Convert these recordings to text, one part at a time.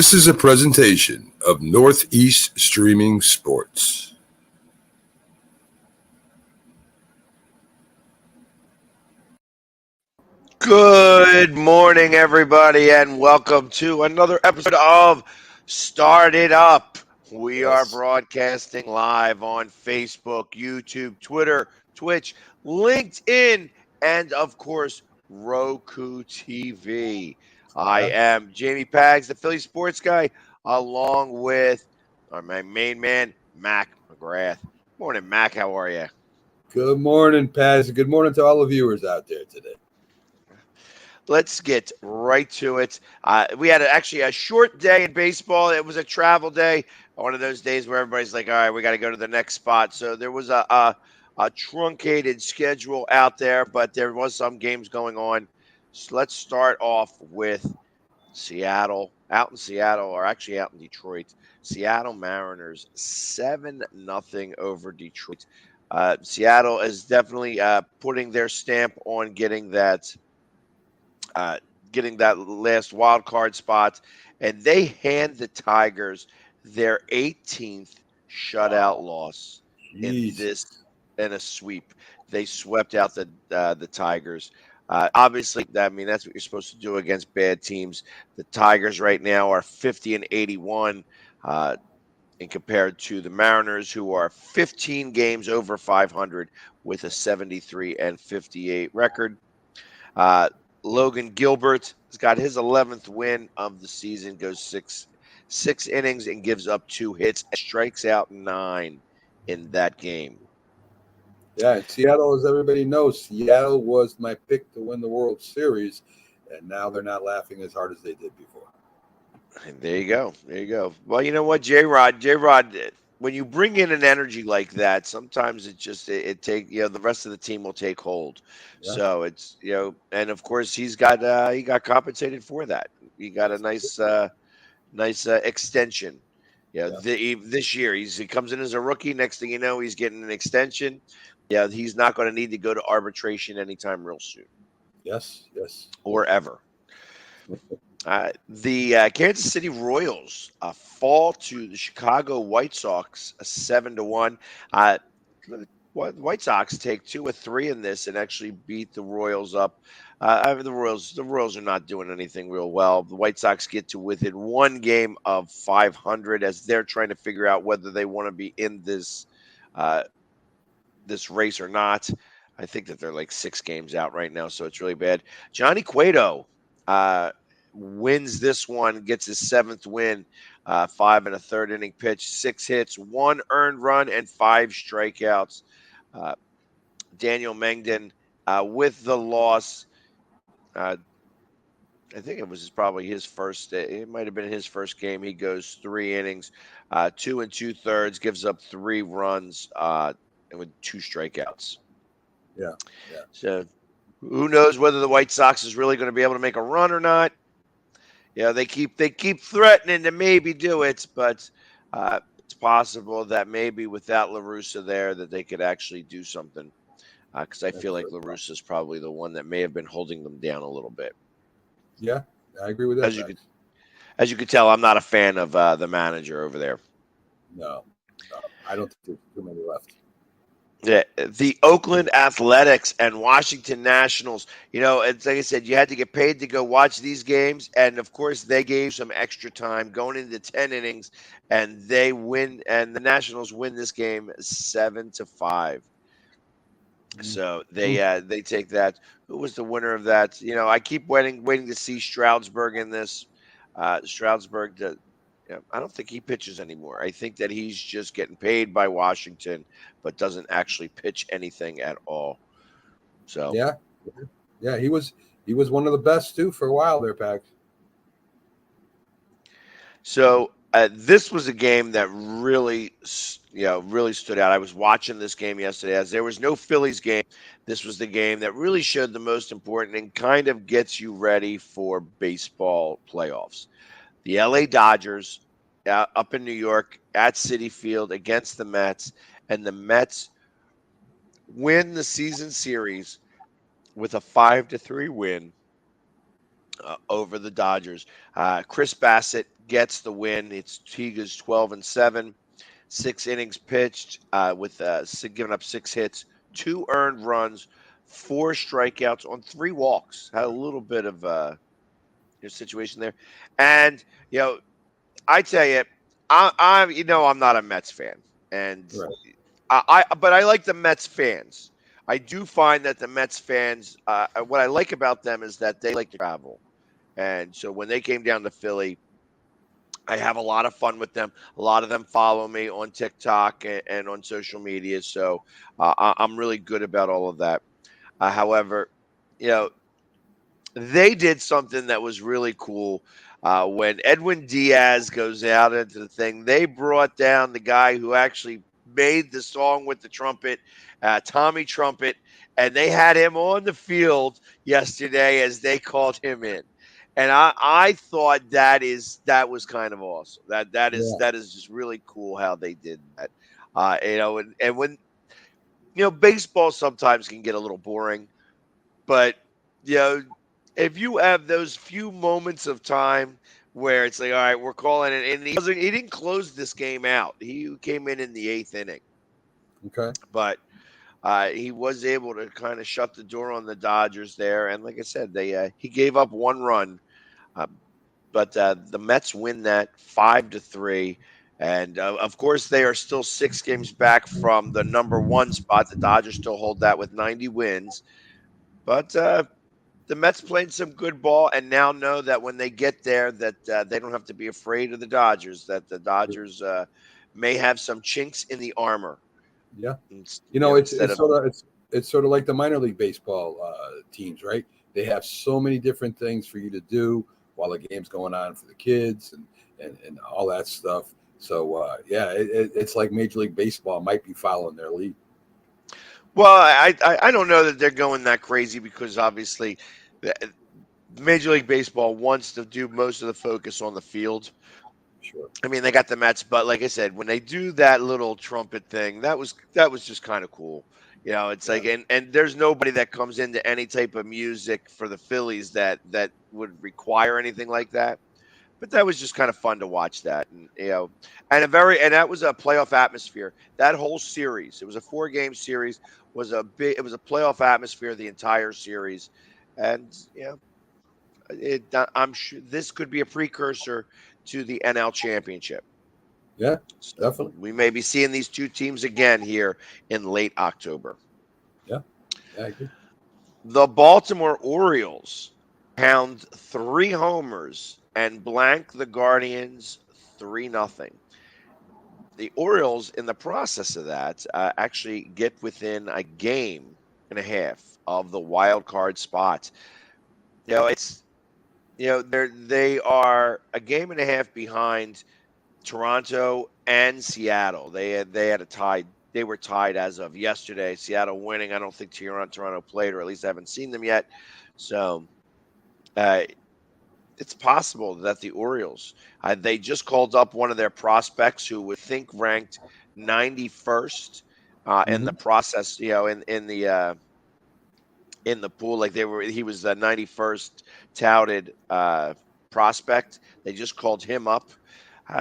This is a presentation of NorthEast Streaming Sports. Good morning, everybody, and welcome to another episode of Start It Up. We are broadcasting live on Facebook, YouTube, Twitter, Twitch, LinkedIn, and of course, Roku TV. I am Jamie Pags, the Philly sports guy, along with my main man, Mac McGrath. Morning, Mac. How are you? Good morning, Paz. Good morning to all the viewers out there today. Let's get right to it. We had actually a short day in baseball. It was a travel day, one of those days where everybody's like, all right, we got to go to the next spot. So there was a truncated schedule out there, but there was some games going on. So let's start off with Seattle, out in Seattle, or actually out in Detroit. Seattle Mariners 7-0 over Detroit. Seattle is definitely putting their stamp on getting that last wild card spot, and they hand the Tigers their 18th shutout loss in a sweep. They swept out the Tigers. Obviously, I mean that's what you're supposed to do against bad teams. The Tigers right now are 50-81, and compared to the Mariners, who are 15 games over 500 with a 73-58 record. Logan Gilbert has got his 11th win of the season, goes six innings and gives up 2 hits, and strikes out 9 in that game. Yeah, Seattle, as everybody knows, Seattle was my pick to win the World Series, and now they're not laughing as hard as they did before. And there you go. There you go. Well, you know what, J-Rod, when you bring in an energy like that, sometimes it take the rest of the team will take hold. Yeah. So it's and of course he got compensated for that. He got a nice extension. This year he comes in as a rookie. Next thing you know, he's getting an extension. Yeah, he's not going to need to go to arbitration anytime real soon. Yes, or ever. The Kansas City Royals fall to the Chicago White Sox 7-1. The White Sox take 2 or 3 in this and actually beat the Royals up. The Royals are not doing anything real well. The White Sox get to within 1 game of 500 as they're trying to figure out whether they want to be in this race or not. I think that they're like 6 games out right now, so it's really bad. Johnny Cueto wins this one, gets his 7th win, 5 1/3 inning pitch, 6 hits, 1 earned run, and 5 strikeouts. Daniel Mengden with the loss. I think it was probably his first. It might have been his first game. He goes 3 innings, 2 2/3, gives up 3 runs, and with 2 strikeouts. Yeah. So who knows whether the White Sox is really going to be able to make a run or not? Yeah, they keep threatening to maybe do it, but it's possible that maybe without La Russa there that they could actually do something. Because I feel like La Russa is probably the one that may have been holding them down a little bit. Yeah, I agree with that. As you could tell, I'm not a fan of the manager over there. No, I don't think there's too many left. Yeah, the Oakland Athletics and Washington Nationals. It's like I said, you had to get paid to go watch these games, and of course, they gave some extra time going into 10 innings, and they win. And the Nationals win this game 7-5. So they take that. Who was the winner of that? I keep waiting to see Stroudsburg in this. Stroudsburg. I don't think he pitches anymore. I think that he's just getting paid by Washington, but doesn't actually pitch anything at all. So yeah, he was one of the best too for a while there, Pax. So this was a game that really stood out. I was watching this game yesterday as there was no Phillies game. This was the game that really showed the most important and kind of gets you ready for baseball playoffs. The LA Dodgers up in New York at Citi Field against the Mets, and the Mets win the season series with a 5-3 win over the Dodgers. Chris Bassett gets the win. It's Tigers 12-7, 6 innings pitched, with giving up 6 hits, 2 earned runs, 4 strikeouts on 3 walks. Had a little bit of your situation there, and you know, I tell you, I'm not a Mets fan, and Right. but I like the Mets fans. I do find that the Mets fans, what I like about them is that they like to travel. And so when they came down to Philly, I have a lot of fun with them. A lot of them follow me on TikTok and on social media. So I'm really good about all of that. However, you know, they did something that was really cool. When Edwin Diaz goes out into the thing, they brought down the guy who actually made the song with the trumpet, Tommy Trumpet, and they had him on the field yesterday as they called him in. And I thought that was kind of awesome. Yeah. That is just really cool how they did that. And when baseball sometimes can get a little boring, but you know, if you have those few moments of time where it's like, all right, we're calling it, and he didn't close this game out. He came in the 8th inning, Okay. but he was able to kind of shut the door on the Dodgers there. And like I said, he gave up 1 run, uh, but the Mets win that 5-3. And of course, they are still 6 games back from the number 1 spot. The Dodgers still hold that with 90 wins, but the Mets played some good ball and now know that when they get there, that they don't have to be afraid of the Dodgers. That the Dodgers may have some chinks in the armor. Yeah. Instead It's of sort of like the minor league baseball teams, right? They have so many different things for you to do while the game's going on for the kids and all that stuff. So yeah, it's like Major League Baseball might be following their lead. well, I don't know that they're going that crazy because obviously, the- Major League Baseball wants to do most of the focus on the field. Sure. I mean, they got the Mets, but like I said, when they do that little trumpet thing, that was just kind of cool. It's Yeah. like, and there's nobody that comes into any type of music for the Phillies that would require anything like that. But that was just kind of fun to watch that, and that was a playoff atmosphere. That whole series, it was a 4-game series, it was a playoff atmosphere the entire series, and I'm sure this could be a precursor to the NL championship. Yeah. So Definitely. we may be seeing these two teams again here in late October. Yeah. Yeah. I agree. The Baltimore Orioles pound 3 homers and blank the Guardians 3-0. The Orioles, in the process of that, actually get within a game and a half of the wild card spot. It's they are a game and a half behind Toronto and Seattle. They had a tie. They were tied as of yesterday. Seattle winning. I don't think Toronto played, or at least I haven't seen them yet. So uh, it's possible that the Orioles, they just called up one of their prospects who would think ranked 91st in the Hmm. process. In the pool, like he was the 91st touted prospect. They just called him up.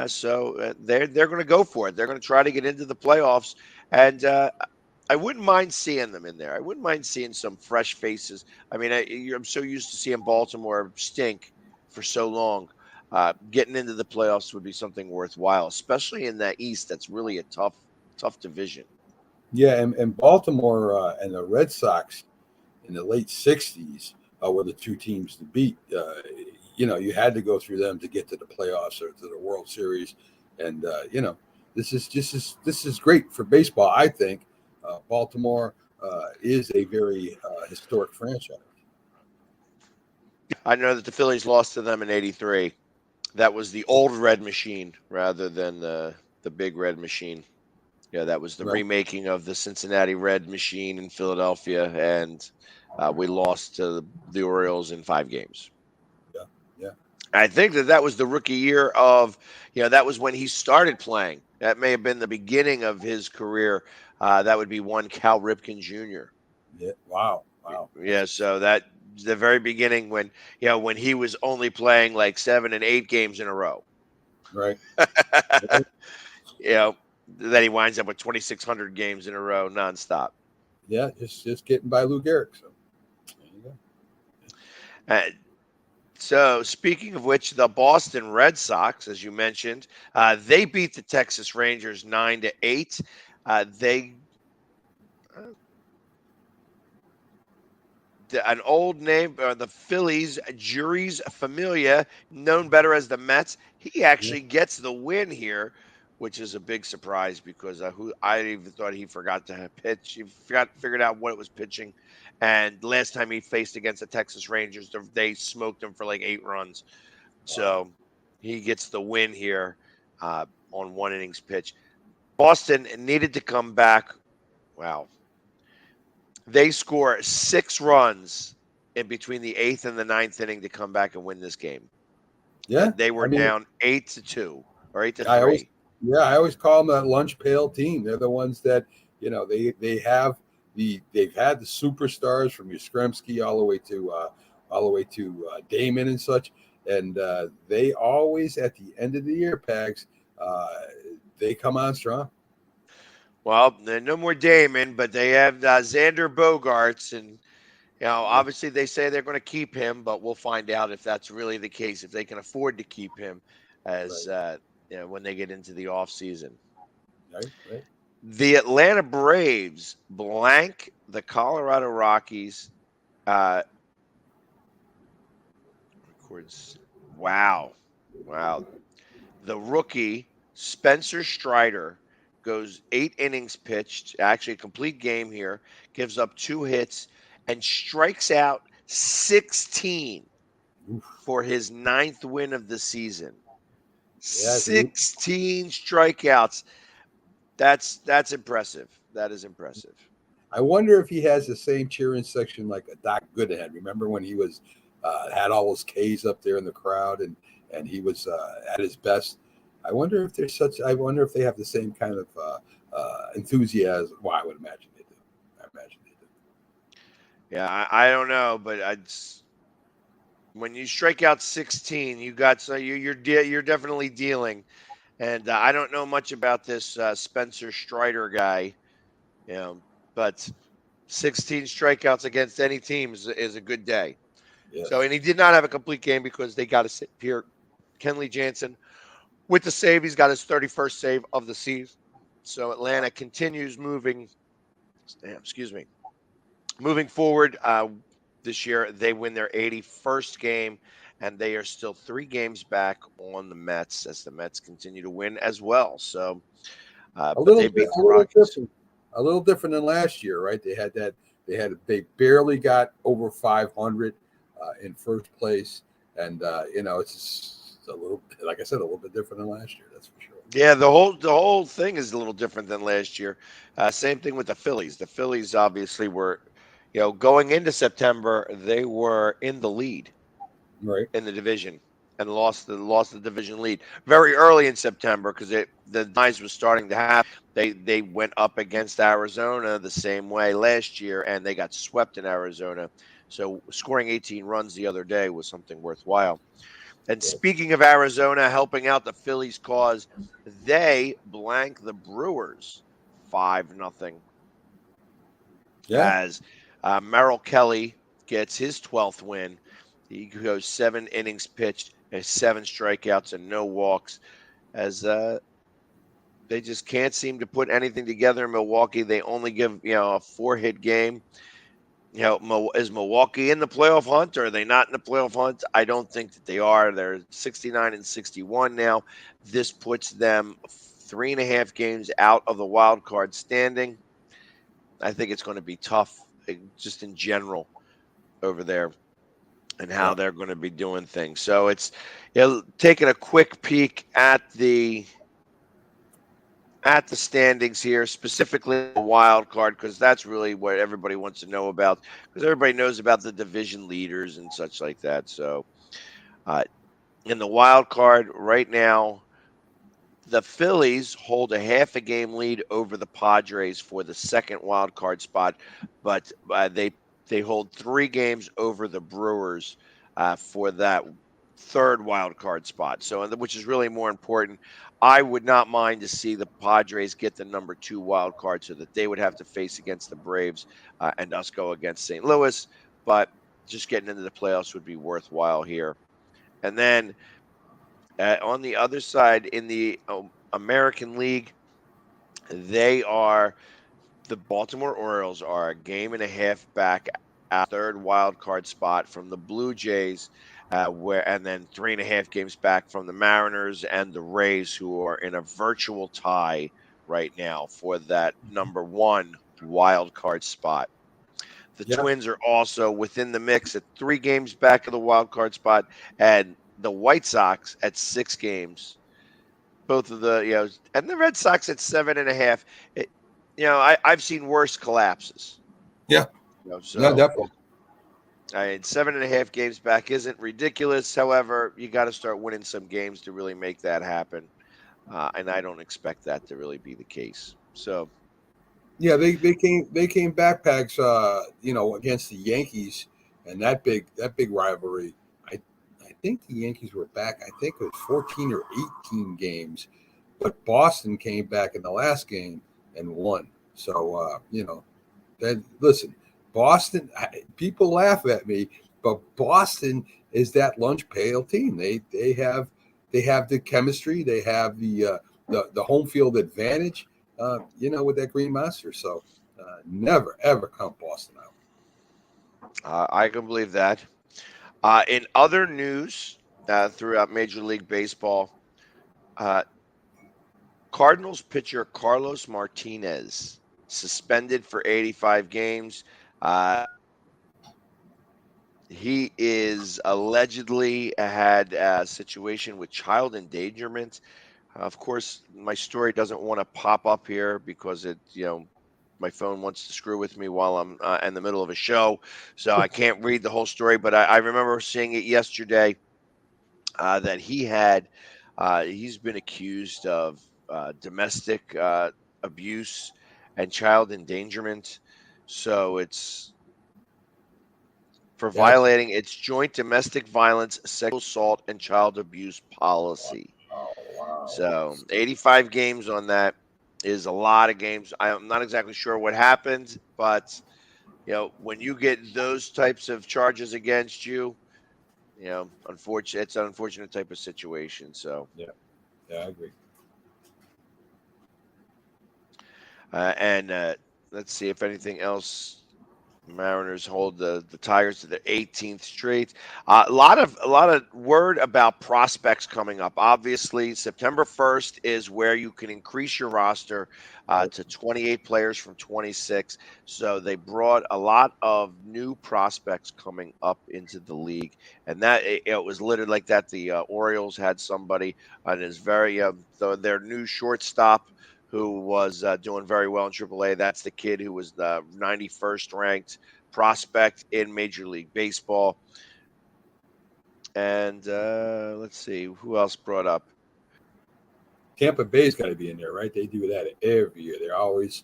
So they're going to go for it. They're going to try to get into the playoffs, and I wouldn't mind seeing them in there. I wouldn't mind seeing some fresh faces. I mean, I'm so used to seeing Baltimore stink for so long. Getting into the playoffs would be something worthwhile, especially in that East. That's really a tough division. Yeah. And Baltimore and the Red Sox in the late '60s were the two teams to beat. You had to go through them to get to the playoffs or to the World Series, and this is great for baseball. I think Baltimore is a very historic franchise. I know that the Phillies lost to them in '83. That was the old red machine rather than the big red machine. Yeah, that was the Right? remaking of the Cincinnati Red machine in Philadelphia, and we lost to the Orioles in 5 games. Yeah, yeah, I think that was the rookie year of, that was when he started playing. That may have been the beginning of his career. That would be one Cal Ripken Jr. yeah. Wow, wow. Yeah, so that the very beginning when he was only playing like 7 and 8 games in a row. Right. You know, then he winds up with 2,600 games in a row nonstop. Yeah, just getting by Lou Gehrig. So there you go. Uh, so, speaking of which, the Boston Red Sox, as you mentioned, they beat the Texas Rangers 9-8. They an old name, the Phillies, Juris Familia, known better as the Mets. He Yeah. actually gets the win here, which is a big surprise because who I even thought he forgot to pitch. He figured out what it was pitching, and last time he faced against the Texas Rangers, they smoked him for like 8 runs. Wow. So he gets the win here on one innings pitch. Boston needed to come back. Wow, they score 6 runs in between the eighth and the ninth inning to come back and win this game. Yeah. They I were mean, down 8-2 or eight to I always, three. yeah, I always call them that lunch pail team. They're the ones that they've had the superstars from Yastrzemski all the way to Damon and such, and they always at the end of the year, Pags, uh, they come on strong. Well, no more Damon, but they have Xander Bogarts, and Yeah, obviously they say they're going to keep him, but we'll find out if that's really the case, if they can afford to keep him as right, when they get into the off season. right, right. The Atlanta Braves blank the Colorado Rockies. Uh, records. Wow, wow. The rookie Spencer Strider goes 8 innings pitched, actually a complete game here, gives up 2 hits and strikes out 16 Oof. for his ninth win of the season. Yeah, dude. 16 strikeouts. That's impressive. That is impressive. I wonder if he has the same cheering section like a Doc Gooden. Remember when he was had all those K's up there in the crowd and he was at his best. I wonder if they have the same kind of enthusiasm. Well, I would imagine they do. I imagine they do. Yeah, I don't know, but when you strike out 16, you got so you're definitely dealing. And I don't know much about this Spencer Strider guy, you know, but 16 strikeouts against any team is a good day. So, Yes. and he did not have a complete game because they got to sit here. Kenley Jansen with the save, he's got his 31st save of the season. So Atlanta continues moving. Excuse me, moving forward. This year, they win their 81st game, and they are still 3 games back on the Mets as the Mets continue to win as well. So, but they beat A the little Rockies. different, a little different than last year, right? They barely got over 500 in first place, and it's just a little, like I said, a little bit different than last year. That's for sure. Yeah, the whole thing is a little different than last year. Same thing with the Phillies. The Phillies obviously were, going into September, they were in the lead Right. in the division and lost the division lead very early in September because the knives was starting to happen. They went up against Arizona the same way last year and they got swept in Arizona. So scoring 18 runs the other day was something worthwhile. And Yeah. speaking of Arizona helping out the Phillies cause, they blank the Brewers 5-0 Yeah. as Merrill Kelly gets his 12th win. He goes 7 innings pitched and 7 strikeouts and no walks as they just can't seem to put anything together in Milwaukee. They only give, a 4-hit game. Is Milwaukee in the playoff hunt or are they not in the playoff hunt? I don't think that they are. They're 69 and 61 now. This puts them 3.5 games out of the wild card standing. I think it's going to be tough just in general over there and how Yeah. they're going to be doing things. So it's taking a quick peek at the standings here, specifically the wild card, because that's really what everybody wants to know about. Because everybody knows about the division leaders and such like that. So, uh, in the wild card right now, the Phillies hold a half a game lead over the Padres for the second wild card spot, but they hold 3 games over the Brewers for third wild card spot. So, which is really more important. I would not mind to see the Padres get the number 2 wild card so that they would have to face against the Braves and us go against St. Louis. But just getting into the playoffs would be worthwhile here. And then on the other side, in the American League, they are the Baltimore Orioles are a game and a half back at third wild card spot from the Blue Jays, and then 3.5 games back from the Mariners and the Rays, who are in a virtual tie right now for that number 1 wild card spot. The Yeah. Twins are also within the mix at 3 games back of the wild card spot, and the White Sox at 6 games. Both of the and the Red Sox at 7.5. I've seen worse collapses. Yeah. No, So definitely. 7.5 games back isn't ridiculous. However, you got to start winning some games to really make that happen, and I don't expect that to really be the case. So Yeah, they came backpacks, against the Yankees and that big rivalry. I I think the Yankees were back. I think it was 14 or 18 games, but Boston came back in the last game and won. So that listen, Boston. People laugh at me, but Boston is that lunch pail team. They have the chemistry. They have the home field advantage. With that Green Monster. So never ever count Boston out. I can believe that. In other news throughout Major League Baseball, uh, Cardinals pitcher Carlos Martinez suspended for 85 games. Uh, he is allegedly had a situation with child endangerment. Of course, my story doesn't want to pop up here because my phone wants to screw with me while I'm in the middle of a show, so I can't read the whole story. But I remember seeing it yesterday that he's been accused of domestic abuse and child endangerment. So it's for That's violating its joint domestic violence, sexual assault, and child abuse policy. oh wow. So 85 games on that is a lot of games. I'm not exactly sure what happened, but when you get those types of charges against you, it's an unfortunate type of situation. So, Yeah, yeah, I agree. and let's see if anything else. Mariners hold the Tigers to their 18th straight. A lot of word about prospects coming up. Obviously, September 1st is where you can increase your roster to 28 players from 26. So they brought a lot of new prospects coming up into the league, and that it was literally like that. The Orioles had somebody, and is very their new shortstop who was doing very well in AAA. That's the kid who was the 91st ranked prospect in Major League Baseball. And let's see who else brought up. Tampa Bay's got to be in there, right? They do that every year. They're always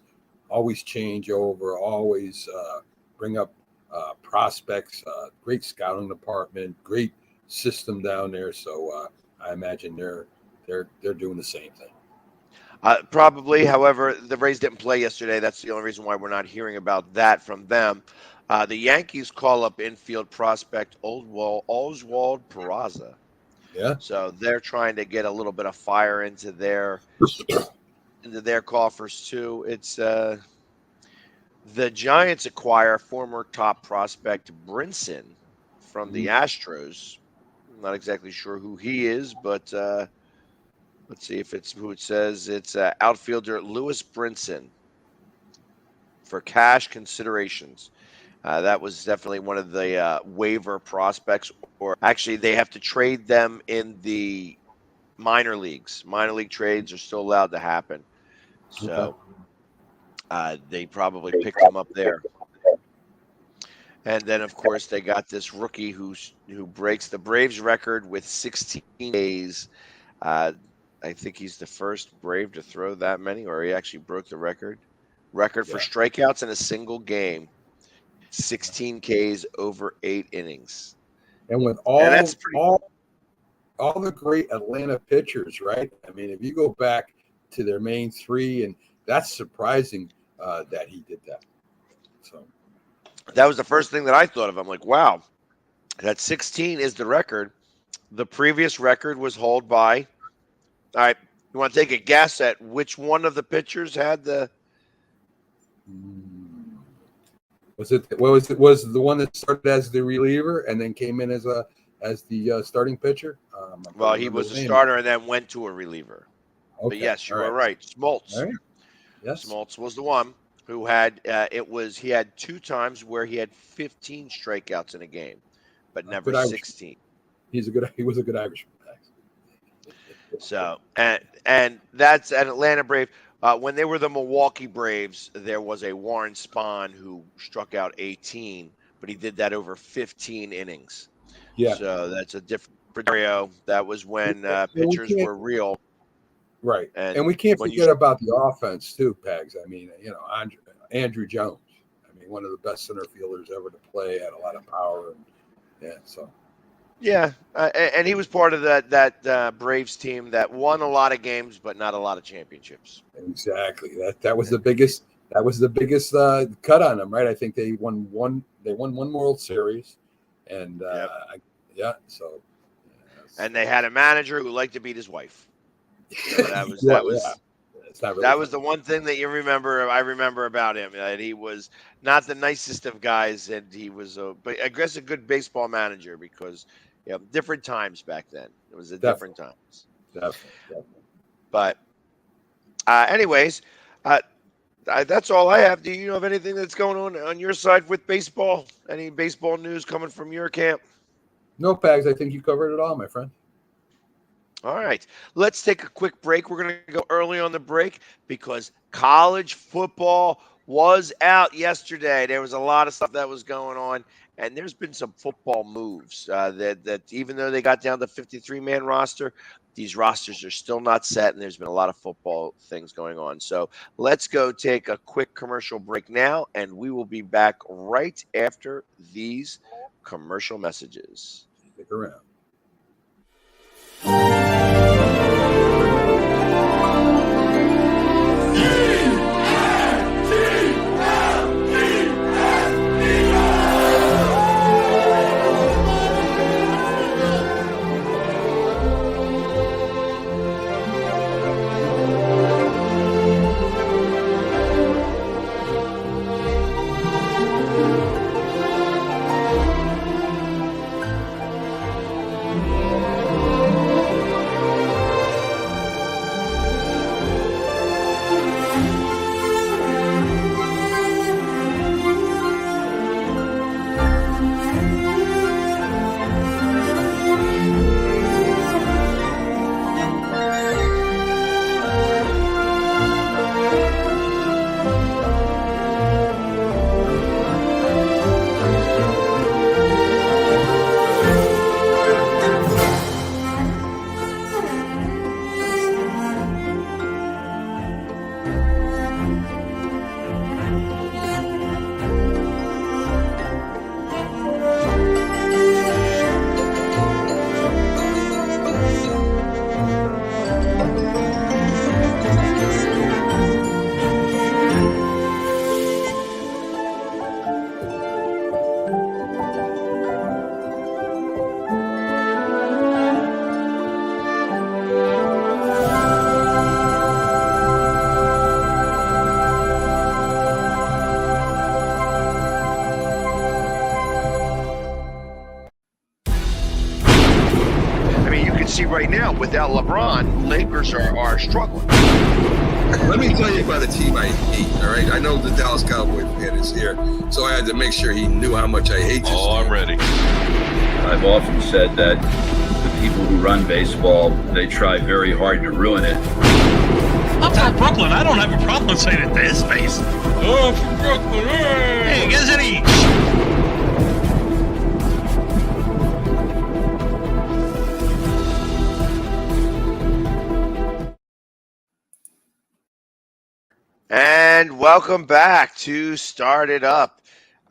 change over, always bring up prospects. Great scouting department, great system down there. So I imagine they're doing the same thing. Probably, however, the Rays didn't play yesterday. That's the only reason why we're not hearing about that from them. The Yankees call up infield prospect Oswald Peraza. Yeah. So they're trying to get a little bit of fire into their coffers too. It's the Giants acquire former top prospect Brinson from the Mhm. Astros. I'm not exactly sure who he is, but let's see if it's who it says. It's outfielder Lewis Brinson for cash considerations. That was definitely one of the waiver prospects, or actually, they have to trade them in the minor leagues. Minor league trades are still allowed to happen. Okay. So they probably picked him up there. And then, of course, they got this rookie who breaks the Braves record with 16 days. Uh, I think he's the first Brave to throw that many, or he actually broke the record for Yeah. strikeouts in a single game. 16 Ks over 8 innings. And with And that's all pretty. all all the great Atlanta pitchers, right? I mean, if you go back to their main three, and that's surprising that he did that. So that was the first thing that I thought of. I'm like, wow, that 16 is the record. The previous record was held by. All right, you want to take a guess at which one of the pitchers had the? was it? What was it? Was the one that started as the reliever and then came in as the starting pitcher? Well, he was a starter and then went to a reliever. Okay. But yes, you All are right. Smoltz. All right. Yes. Smoltz was the one who had he had 2 times where he had 15 strikeouts in a game, but never 16. He was a good Irishman. So and that's an Atlanta Brave. When they were the Milwaukee Braves, there was a Warren Spahn who struck out 18, but he did that over 15 innings. Yeah. So that's a different scenario. That was when pitchers were real. Right. And we can't forget about the offense too, Pags. I mean, Andrew Jones. I mean, one of the best center fielders ever to play, had a lot of power. Yeah, and he was part of that Braves team that won a lot of games, but not a lot of championships. Exactly. That was the biggest. That was the biggest cut on them, right? I think they won one World Series, and So. And they had a manager who liked to beat his wife. So that was the one thing that you remember. I remember about him that he was not the nicest of guys, and he was but I guess a good baseball manager because different times back then. It was different times. Definitely. But anyways, that's all I have. Do you know of anything that's going on your side with baseball? Any baseball news coming from your camp? No, Pags. I think you covered it all, my friend. All right, let's take a quick break. We're going to go early on the break because college football was out yesterday. There was a lot of stuff that was going on, and there's been some football moves that even though they got down to 53-man roster, these rosters are still not set, and there's been a lot of football things going on. So let's go take a quick commercial break now, and we will be back right after these commercial messages. Stick around. Right now, without LeBron, Lakers are struggling. Let me tell you about a team I hate, all right? I know the Dallas Cowboy fan is here, so I had to make sure he knew how much I hate this team. I'm ready. I've often said that the people who run baseball, they try very hard to ruin it. I'm from Brooklyn. I don't have a problem saying it to his face. Oh, from Brooklyn. Hey, guess any. And welcome back to Start It Up.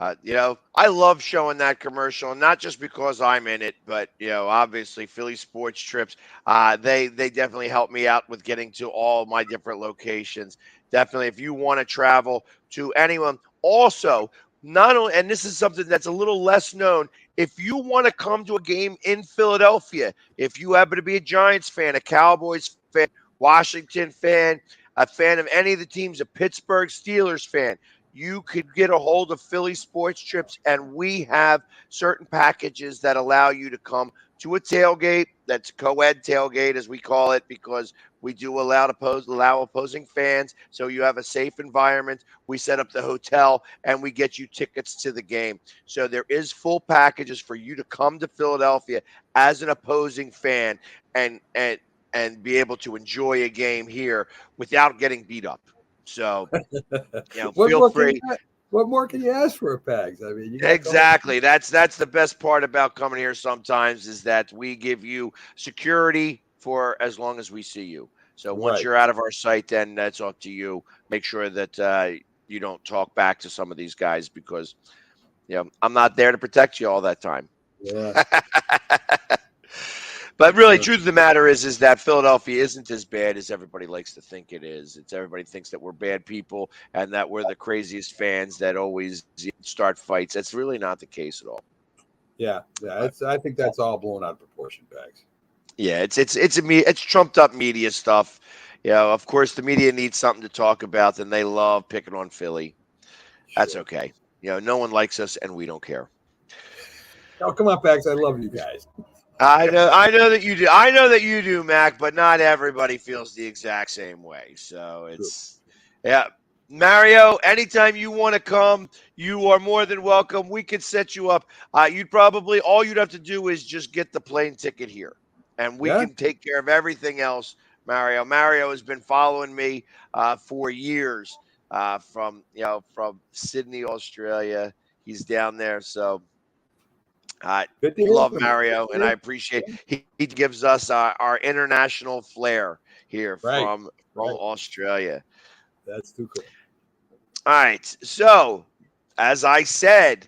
I love showing that commercial, and not just because I'm in it, but obviously Philly Sports Trips. They definitely help me out with getting to all my different locations. Definitely, if you want to travel to anyone, also not only, and this is something that's a little less known. If you want to come to a game in Philadelphia, if you happen to be a Giants fan, a Cowboys fan, Washington fan, a fan of any of the teams, a Pittsburgh Steelers fan, you could get a hold of Philly Sports Trips, and we have certain packages that allow you to come to a tailgate. That's co-ed tailgate, as we call it, because we do allow opposing fans, so you have a safe environment. We set up the hotel, and we get you tickets to the game. So there is full packages for you to come to Philadelphia as an opposing fan and be able to enjoy a game here without getting beat up. So, feel free. What more can you ask for, Pags? I mean, Exactly. That's the best part about coming here sometimes is that we give you security for as long as we see you. So once you're out of our sight, then that's up to you. Make sure that you don't talk back to some of these guys because, I'm not there to protect you all that time. Yeah. But really, truth of the matter is that Philadelphia isn't as bad as everybody likes to think it is. Everybody thinks that we're bad people and that we're the craziest fans that always start fights. That's really not the case at all. Yeah. I think that's all blown out of proportion, Pags. Yeah, it's trumped up media stuff. Of course, the media needs something to talk about, and they love picking on Philly. That's okay. No one likes us, and we don't care. Oh, come on, Pags. I love you guys. I know that you do. I know that you do, Mac, but not everybody feels the exact same way. So Mario, anytime you want to come, you are more than welcome. We could set you up. All you'd have to do is just get the plane ticket here, and we can take care of everything else. Mario has been following me for years from Sydney, Australia. He's down there, so. Love Mario, and I appreciate he gives us our international flair here from Australia. That's too cool. All right, so as I said,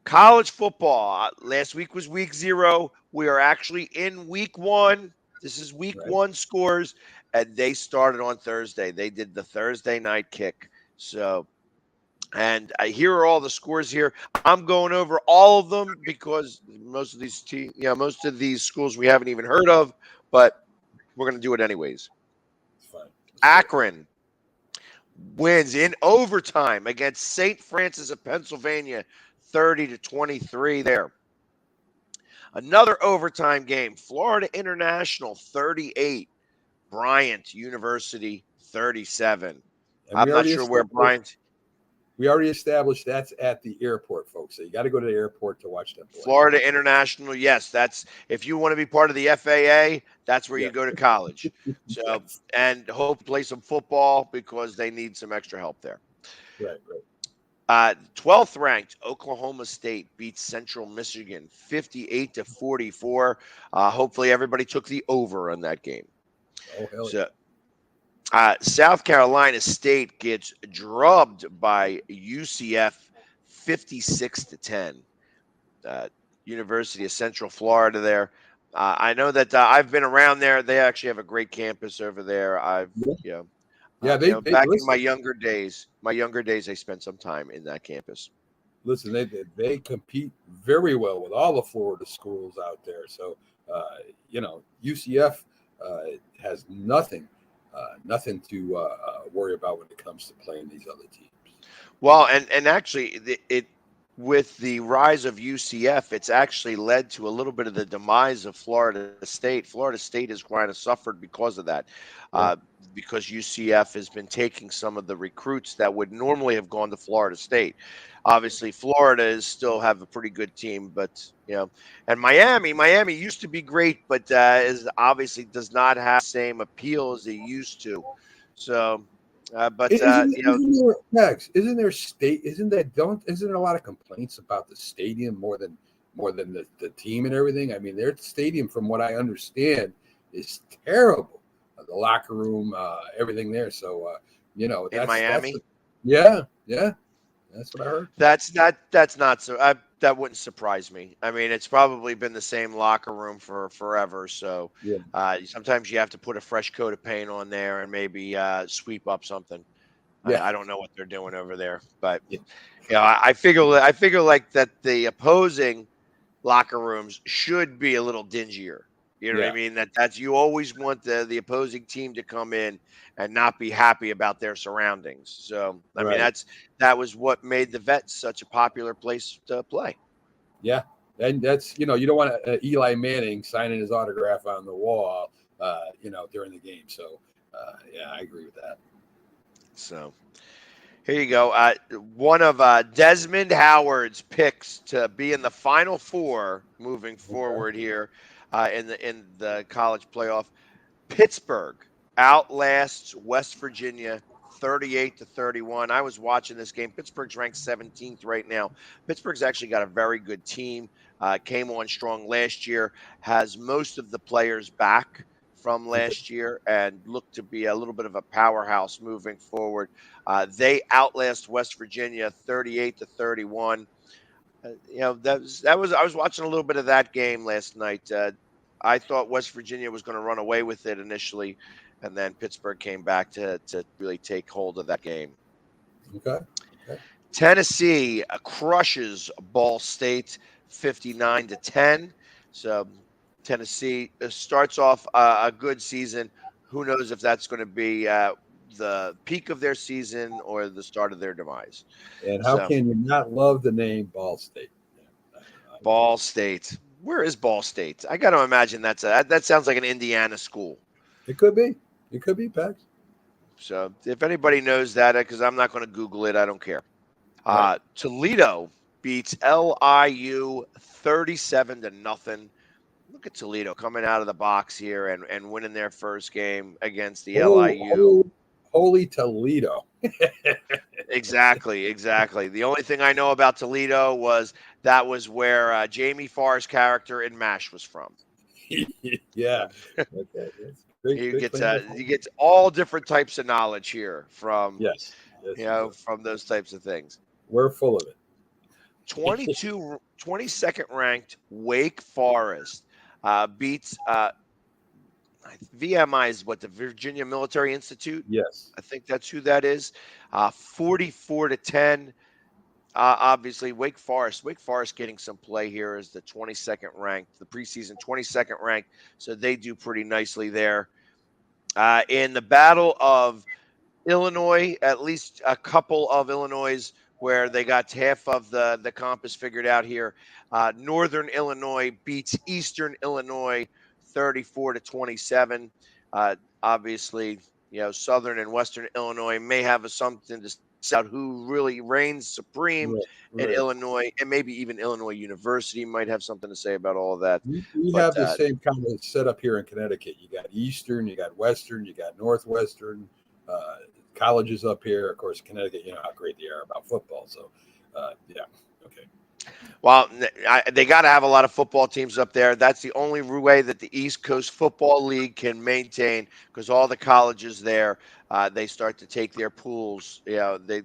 college football. Last week was week 0. We are actually in week 1. This is week 1 scores, and they started on Thursday. They did the Thursday night kick. So. And here are all the scores here. I'm going over all of them because most of these schools we haven't even heard of, but we're going to do it anyways. Akron wins in overtime against St. Francis of Pennsylvania, 30-23 there. Another overtime game, Florida International 38, Bryant University 37. I'm not sure where Bryant. We already established that's at the airport, folks. So you got to go to the airport to watch them play. Florida International, yes. That's if you want to be part of the FAA, that's where you go to college. So and hope to play some football because they need some extra help there. Right. 12th ranked Oklahoma State beats Central Michigan 58-44. Hopefully everybody took the over on that game. Oh, hell yeah. So, South Carolina State gets drubbed by UCF 56-10. University of Central Florida there. I know that I've been around there. They actually have a great campus over there. Back in my younger days, I spent some time in that campus. Listen, they compete very well with all the Florida schools out there. So, UCF has nothing to worry about when it comes to playing these other teams. Well, and actually, with the rise of UCF, it's actually led to a little bit of the demise of Florida State. Florida State has kind of suffered because of that, because UCF has been taking some of the recruits that would normally have gone to Florida State. Obviously, Florida still have a pretty good team, but and Miami used to be great, but is obviously does not have the same appeal as they used to. So, isn't there a lot of complaints about the stadium more than the team and everything? I mean, their stadium, from what I understand, is terrible. The locker room, everything there. So, in Miami, yeah. That's what I heard. That's not so. That wouldn't surprise me. I mean, it's probably been the same locker room for forever. So Yeah. sometimes you have to put a fresh coat of paint on there and maybe sweep up something. Yeah. I don't know what they're doing over there, but Yeah. I figure like that the opposing locker rooms should be a little dingier. You know what I Yeah. mean? That's you always want the opposing team to come in and not be happy about their surroundings. So I mean Right. that was what made the Vets such a popular place to play. Yeah. And that's, you don't want Eli Manning signing his autograph on the wall, during the game. So, yeah, I agree with that. So here you go. One of Desmond Howard's picks to be in the Final Four moving Okay. forward here in the college playoff. Pittsburgh outlasts West Virginia 38-31. I was watching this game. Pittsburgh's ranked 17th right now. Pittsburgh's actually got a very good team. Came on strong last year, has most of the players back from last year, and look to be a little bit of a powerhouse moving forward. They outlast West Virginia 38-31. I was watching a little bit of that game last night. I thought West Virginia was going to run away with it initially, and then Pittsburgh came back to really take hold of that game. Okay. Tennessee crushes Ball State 59-10. So Tennessee starts off a good season. Who knows if that's going to be the peak of their season or the start of their demise. And how can you not love the name Ball State? Ball State. Where is Ball State? I got to imagine that sounds like an Indiana school. It could be. It could be, Pax. So if anybody knows that, because I'm not going to Google it, I don't care. Right. Toledo beats LIU 37-0. Look at Toledo coming out of the box here and winning their first game against the LIU. Holy Toledo. Exactly. The only thing I know about Toledo was that was where Jamie Farr's character in MASH was from. Yeah. Okay. You get all different types of knowledge here from yes, from those types of things. We're full of it. 22nd ranked Wake Forest beats VMI is what, the Virginia Military Institute? Yes. I think that's who that is. 44-10. Obviously, Wake Forest getting some play here as the 22nd ranked, the preseason 22nd ranked. So they do pretty nicely there. In the Battle of Illinois, at least a couple of Illinois where they got half of the compass figured out here. Northern Illinois beats Eastern Illinois 34-27. Obviously, Southern and Western Illinois may have something to say out who really reigns supreme in Illinois, and maybe even Illinois University might have something to say about all of that. We have the same kind of setup here in Connecticut. You got Eastern, you got Western, you got Northwestern. Colleges up here, of course, Connecticut, you know how great they are about football. So, yeah, okay. Well, they got to have a lot of football teams up there. That's the only way that the East Coast Football League can maintain, because all the colleges there, they start to take their pools. They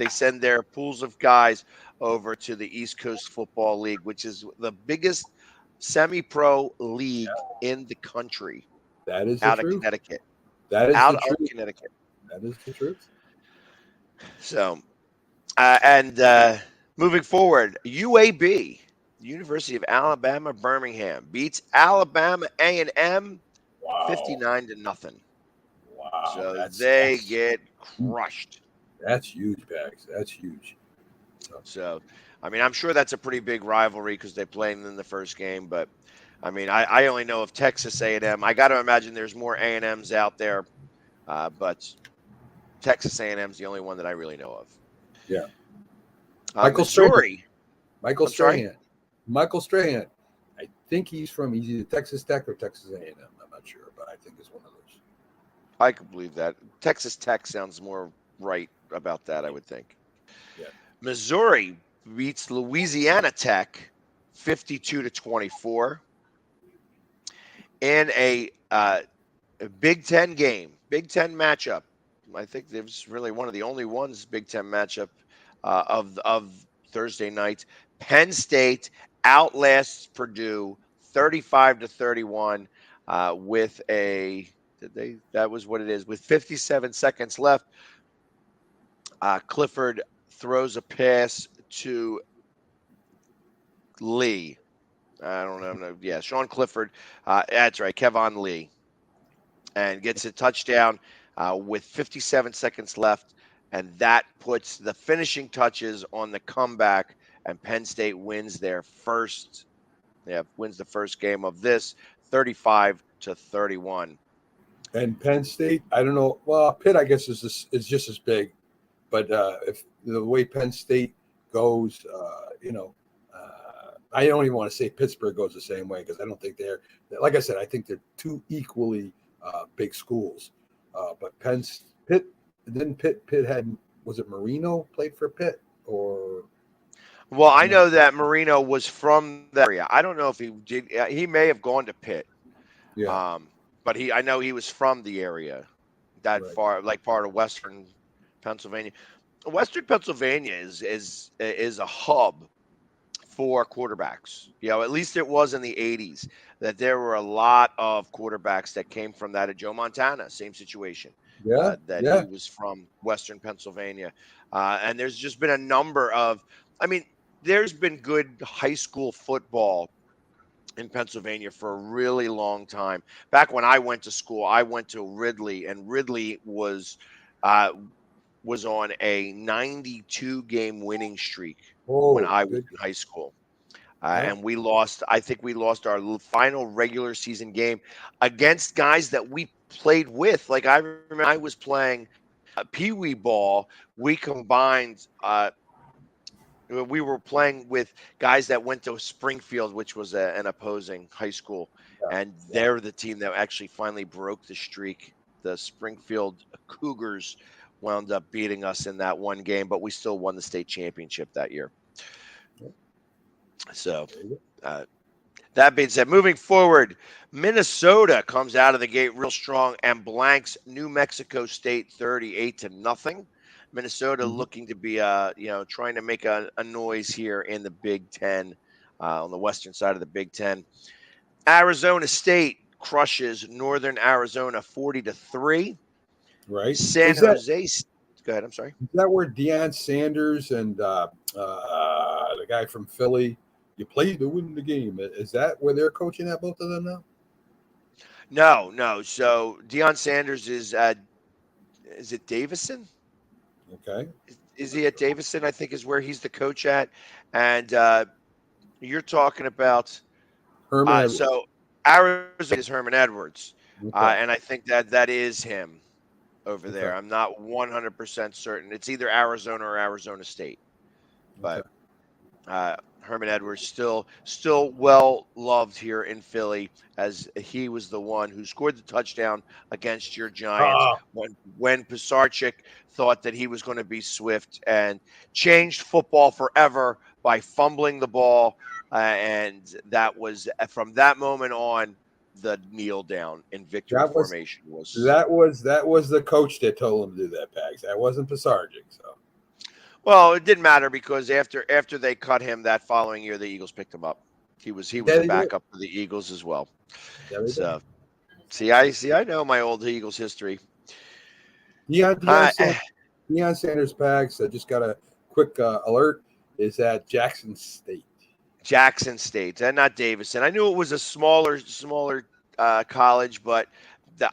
send their pools of guys over to the East Coast Football League, which is the biggest semi-pro league in the country. That is out the of truth. Connecticut. That is out the of truth. Connecticut. That is the truth. So, moving forward, UAB, University of Alabama, Birmingham, beats Alabama A&M 59-0. Wow. So they get crushed. That's huge, Bags. That's huge. So, I mean, I'm sure that's a pretty big rivalry because they played in the first game. But, I mean, I only know of Texas A&M. I got to imagine there's more A&Ms out there, but Texas A&M is the only one that I really know of. Yeah. Michael Strahan. Michael Strahan. I think he's either Texas Tech or Texas A&M. I'm not sure, but I think it's one of those. I could believe that. Texas Tech sounds more right about that, I would think. Yeah. Missouri beats Louisiana Tech 52-24 in a Big Ten game, Big Ten matchup. I think it was really one of the only ones Big Ten matchup of Thursday night. Penn State outlasts Purdue 35-31 with a that was what it is with 57 seconds left. Clifford throws a pass to Lee. I don't know. Yeah, Sean Clifford. That's right, Kevon Lee, and gets a touchdown with 57 seconds left, and that puts the finishing touches on the comeback. And Penn State wins their first. Yeah, wins the first game of this, 35-31. And Penn State, I don't know. Well, Pitt, I guess, is just as big. But if the way Penn State goes, I don't even want to say Pittsburgh goes the same way because I don't think they're, like I said, I think they're two equally big schools. But Pitt, then Pitt had, was it Marino played for Pitt or? Well, I know that Marino was from that area. I don't know if he did. He may have gone to Pitt. Yeah. But I know he was from the area that Right. far, like part of Western Pennsylvania. Western Pennsylvania is a hub for quarterbacks. At least it was in the 80s that there were a lot of quarterbacks that came from that. Joe Montana, same situation. Yeah. That Yeah. he was from Western Pennsylvania. And there's just been a number of, there's been good high school football in Pennsylvania for a really long time. Back when I went to school, I went to Ridley, and Ridley was on a 92 game winning streak when Oh, I was good. in high school. Yeah. And we lost, I think we lost our final regular season game against guys that we played with. Like I remember I was playing Pee Wee ball. We combined, we were playing with guys that went to Springfield, which was an opposing high school. And they're the team that actually finally broke the streak. The Springfield Cougars wound up beating us in that one game, but we still won the state championship that year. So, that being said, moving forward, Minnesota comes out of the gate real strong and blanks New Mexico State 38-0. Minnesota looking to be, trying to make a noise here in the Big Ten, on the western side of the Big Ten. Arizona State crushes Northern Arizona 40-3. Right. San Jose. Go ahead. I'm sorry. Is that where Deion Sanders and the guy from Philly, you played to win the game? Is that where they're coaching at, both of them now? No. So Deion Sanders is it Davison? Okay. Is he at Davison? I think is where he's the coach at. And you're talking about Herman Edwards. So Arizona is Herman Edwards. Okay. And I think that is him over there. Okay. I'm not 100% certain. It's either Arizona or Arizona State. But Herman Edwards still well loved here in Philly, as he was the one who scored the touchdown against your Giants when Pisarcik thought that he was going to be swift and changed football forever by fumbling the ball. And that was from that moment on, the kneel down in victory formation was. That was the coach that told him to do that, Pags. That wasn't Pisarcik. So. Well, it didn't matter because after they cut him that following year, the Eagles picked him up. He was a backup for the Eagles as well. So, I know my old Eagles history. Deion Sanders, Pags. I just got a quick alert. Is at Jackson State. Jackson State, and not Davison. I knew it was a smaller college, but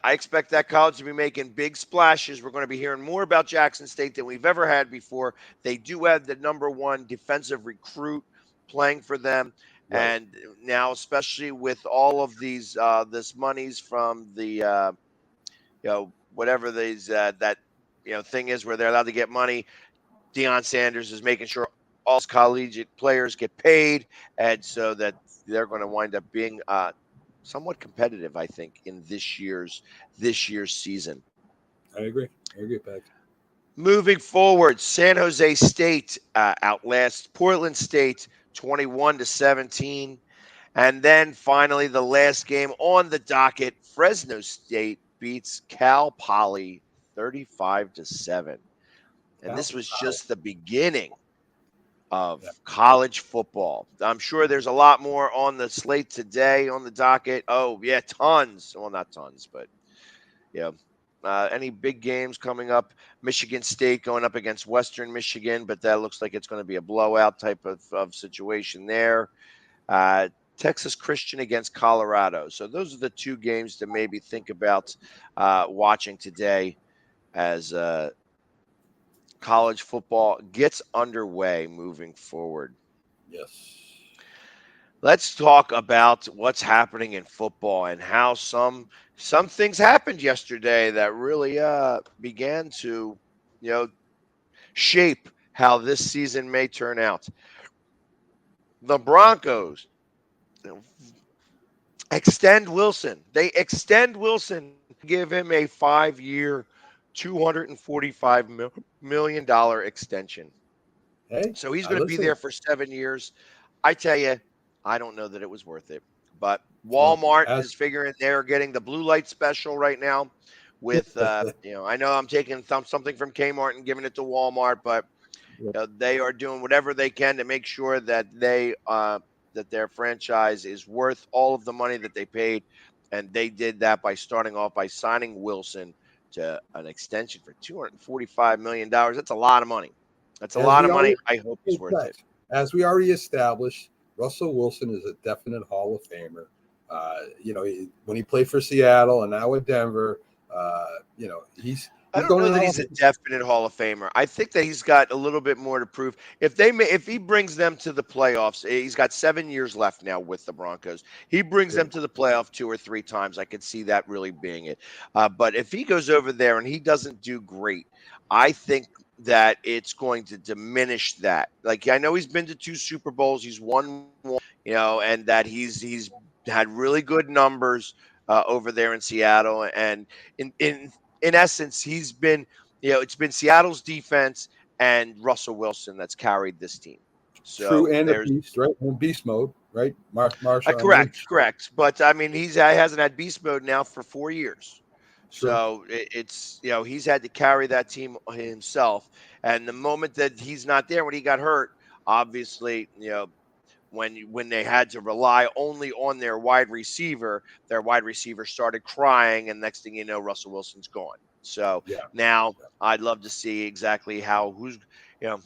I expect that college to be making big splashes. We're going to be hearing more about Jackson State than we've ever had before. They do have the number 1 defensive recruit playing for them. Right. And now, especially with all of these, this monies from the, whatever these, thing is where they're allowed to get money, Deion Sanders is making sure all his collegiate players get paid. And so that they're going to wind up being, somewhat competitive, I think, in this year's season. I agree, Pat. Moving forward, San Jose State outlasts Portland State 21-17, and then finally the last game on the docket, Fresno State beats Cal Poly 35-7. And this was Colorado. just the beginning of Yeah. college football. I'm sure there's a lot more on the slate today on the docket. Oh, yeah, tons. Well, not tons, but yeah. Any big games coming up? Michigan State going up against Western Michigan, but that looks like it's going to be a blowout type of situation there. Uh, Texas Christian against Colorado. So those are the two games to maybe think about watching today as college football gets underway moving forward. Yes. Let's talk about what's happening in football and how some things happened yesterday that really began to, shape how this season may turn out. The Broncos extend Wilson. They extend Wilson, give him a 5-year, $245 million extension. Hey, So he's I going to be listen. there for 7 years. I tell you, I don't know that it was worth it. But Well, Walmart as is figuring they're getting the blue light special right now with, I know I'm taking something from Kmart and giving it to Walmart, but they are doing whatever they can to make sure that that their franchise is worth all of the money that they paid. And they did that by starting off by signing Wilson to an extension for $245 million. That's a lot of money. That's a as lot we of money. already I hope it's worth it. as we already established, Russell Wilson is a definite Hall of Famer. When he played for Seattle and now with Denver, he's I don't going know in the that Hall he's of a Fame. definite Hall of Famer. I think that he's got a little bit more to prove. If he brings them to the playoffs, he's got 7 years left now with the Broncos. He brings them to the playoff 2 or 3 times. I could see that really being it. But if he goes over there and he doesn't do great, I think that it's going to diminish that. Like I know he's been to 2 Super Bowls, he's won one, and that he's had really good numbers over there in Seattle, and in essence, he's been, it's been Seattle's defense and Russell Wilson that's carried this team. True So and a there's beast, right? In beast mode, right? Marshawn correct, Lynch. correct. But I mean, he hasn't had beast mode now for 4 years. True. So it's, he's had to carry that team himself. And the moment that he's not there, when he got hurt, obviously, when they had to rely only on their wide receiver started crying, and next thing you know, Russell Wilson's gone. So Yeah. now I'd love to see exactly you know,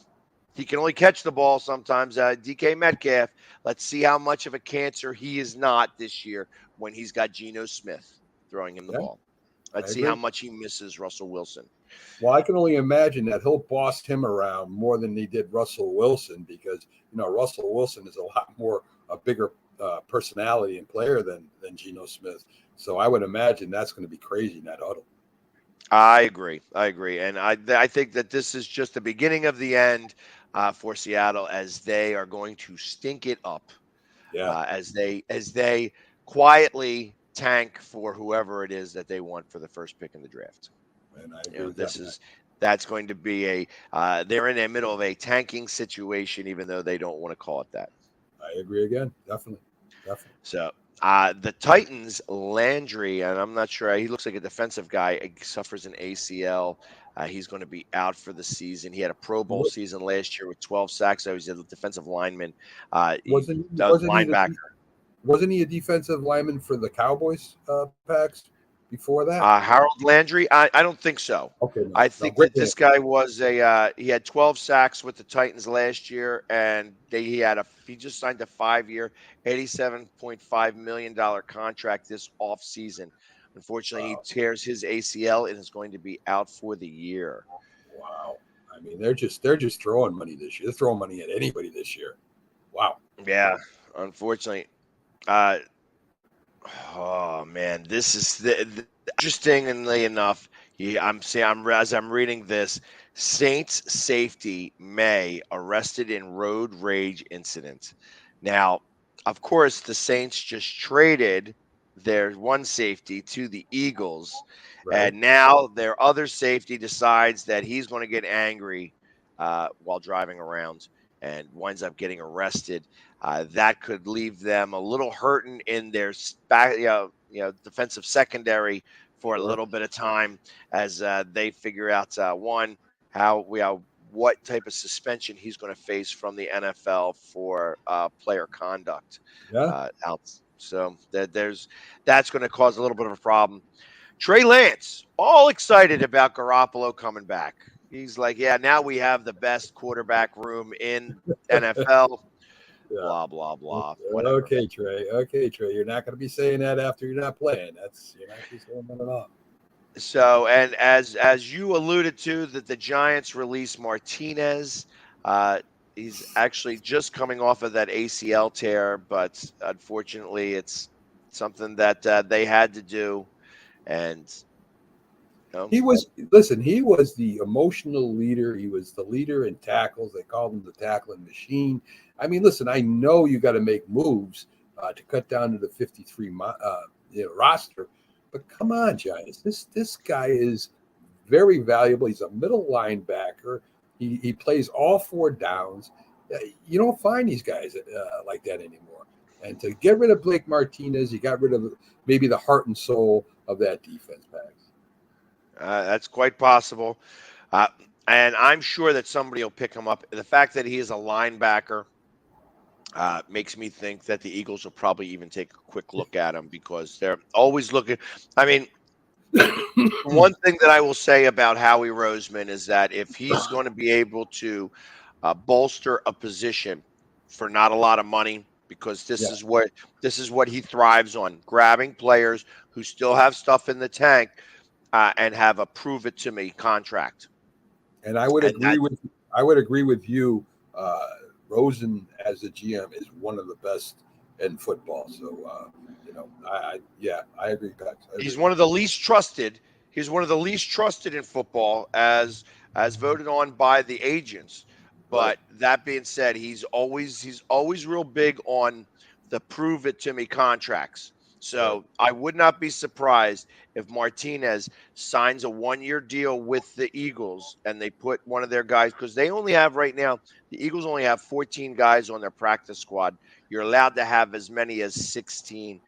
he can only catch the ball sometimes. DK Metcalf, let's see how much of a cancer he is not this year when he's got Geno Smith throwing him the Yeah. ball. I Let's see how agree. much he misses Russell Wilson. Well, I can only imagine that he'll boss him around more than he did Russell Wilson because Russell Wilson is a bigger personality and player than Geno Smith. So I would imagine that's going to be crazy in that huddle. I agree. And I think that this is just the beginning of the end for Seattle as they are going to stink it up Yeah, as they quietly tank for whoever it is that they want for the first pick in the draft. and I agree with that. That's going to be they're in the middle of a tanking situation, even though they don't want to call it that. I agree again. Definitely. So the Titans, Landry, and I'm not sure, he looks like a defensive guy, suffers an ACL. He's going to be out for the season. He had a Pro Bowl season last year with 12 sacks. So he's a defensive lineman. Linebacker. Wasn't he a defensive lineman for the Cowboys Packs before that? Harold Landry? I don't think so. Okay, no, I think that this guy was he had 12 sacks with the Titans last year, and he just signed a 5-year, $87.5 million contract this offseason. Unfortunately, he tears his ACL and is going to be out for the year. Wow. I mean, they're just throwing money this year. They're throwing money at anybody this year. Wow. Yeah, unfortunately. Oh man, this is interestingly enough. As I'm reading this, Saints safety May arrested in road rage incident. Now, of course, the Saints just traded their one safety to the Eagles, and now their other safety decides that he's going to get angry while driving around and winds up getting arrested. That could leave them a little hurting in their defensive secondary for a little bit of time as they figure out, one, what type of suspension he's going to face from the NFL for player conduct. Yeah. Out. So that's going to cause a little bit of a problem. Trey Lance, all excited about Garoppolo coming back. He's like, yeah, now we have the best quarterback room in NFL. Yeah. Blah, blah, blah. Whatever. Okay, Trey. Okay, Trey. You're not going to be saying that after you're not playing. You're not be saying that at all. So, and as you alluded to, that the Giants released Martinez. He's actually just coming off of that ACL tear, but unfortunately, it's something that they had to do. And He was the emotional leader. He was the leader in tackles. They called him the tackling machine. I mean, listen, I know you got to make moves to cut down to the 53 roster, but come on, Giants. This guy is very valuable. He's a middle linebacker. He plays all 4 downs. You don't find these guys like that anymore. And to get rid of Blake Martinez, you got rid of maybe the heart and soul of that defense, Pags. That's quite possible. And I'm sure that somebody will pick him up. The fact that he is a linebacker makes me think that the Eagles will probably even take a quick look at him, because they're always looking. I mean, one thing that I will say about Howie Roseman is that if he's going to be able to bolster a position for not a lot of money, because this is what he thrives on, grabbing players who still have stuff in the tank and have a prove it to me contract. And I would agree with you. Rosen as a GM is one of the best in football. So I agree, Pat. He's one of the least trusted. He's one of the least trusted in football, as voted on by the agents. But that being said, he's always real big on the prove it to me contracts. So I would not be surprised if Martinez signs a 1-year deal with the Eagles and they put one of their guys, because they only have right now, the Eagles only have 14 guys on their practice squad. You're allowed to have as many as 16,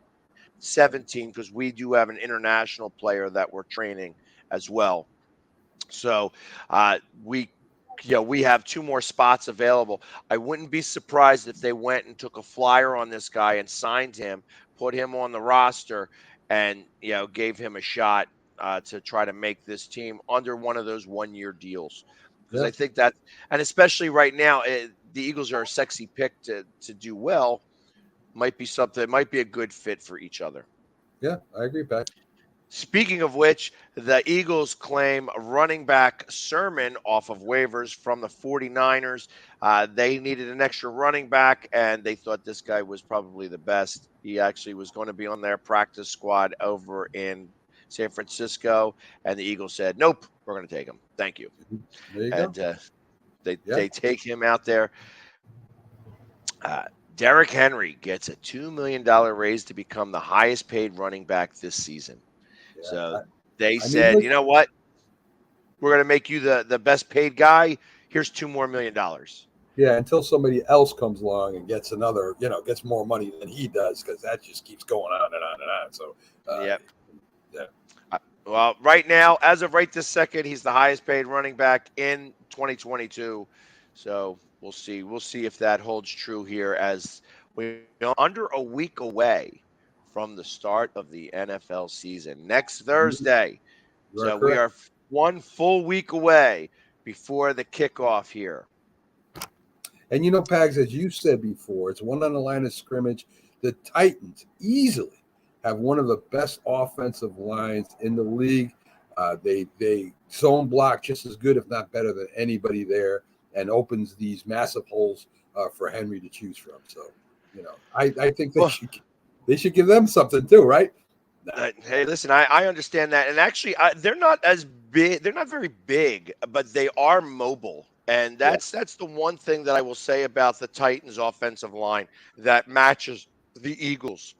17, because we do have an international player that we're training as well. So we have 2 more spots available. I wouldn't be surprised if they went and took a flyer on this guy and signed him, put him on the roster, and gave him a shot to try to make this team under one of those 1-year deals. Because I think that, and especially right now, the Eagles are a sexy pick to do well. Might be a good fit for each other. Yeah, I agree, Pat. Speaking of which, the Eagles claim running back Sermon off of waivers from the 49ers. They needed an extra running back, and they thought this guy was probably the best. He actually was going to be on their practice squad over in San Francisco, and the Eagles said, nope, we're going to take him. Thank you. There you go. They take him out there. Derrick Henry gets a $2 million raise to become the highest paid running back this season. Yeah, so they said, you know what? We're going to make you the best paid guy. Here's $2 more million. Yeah, until somebody else comes along and gets another, gets more money than he does, because that just keeps going on and on and on. So, well, right now, as of right this second, he's the highest paid running back in 2022. So we'll see. We'll see if that holds true here, as we're under a week away from the start of the NFL season next Thursday. So we are 1 full week away before the kickoff here. And Pags, as you said before, it's one on the line of scrimmage. The Titans easily have one of the best offensive lines in the league. They zone block just as good, if not better, than anybody there, and opens these massive holes for Henry to choose from. So, I think they should give them something too, right? Hey, listen, I understand that. And actually, they're not as big. They're not very big, but they are mobile. And that's the one thing that I will say about the Titans offensive line that matches the Eagles.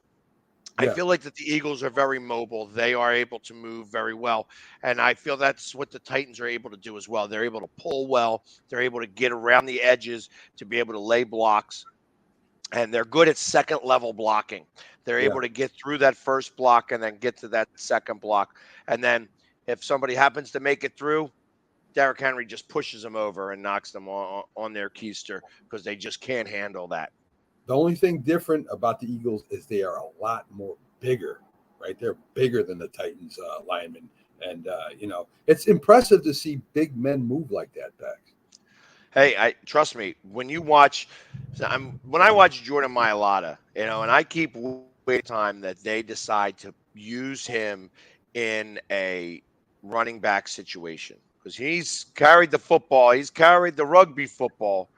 I feel like that the Eagles are very mobile. They are able to move very well. And I feel that's what the Titans are able to do as well. They're able to pull well. They're able to get around the edges to be able to lay blocks. And they're good at second level blocking. They're able to get through that first block and then get to that second block. And then if somebody happens to make it through, Derrick Henry just pushes them over and knocks them on their keister because they just can't handle that. The only thing different about the Eagles is they are a lot more bigger, right? They're bigger than the Titans linemen. And, it's impressive to see big men move like that, Pax. Hey, trust me, when I watch Jordan Mailata, and I keep waiting time that they decide to use him in a running back situation because he's carried the football, he's carried the rugby football,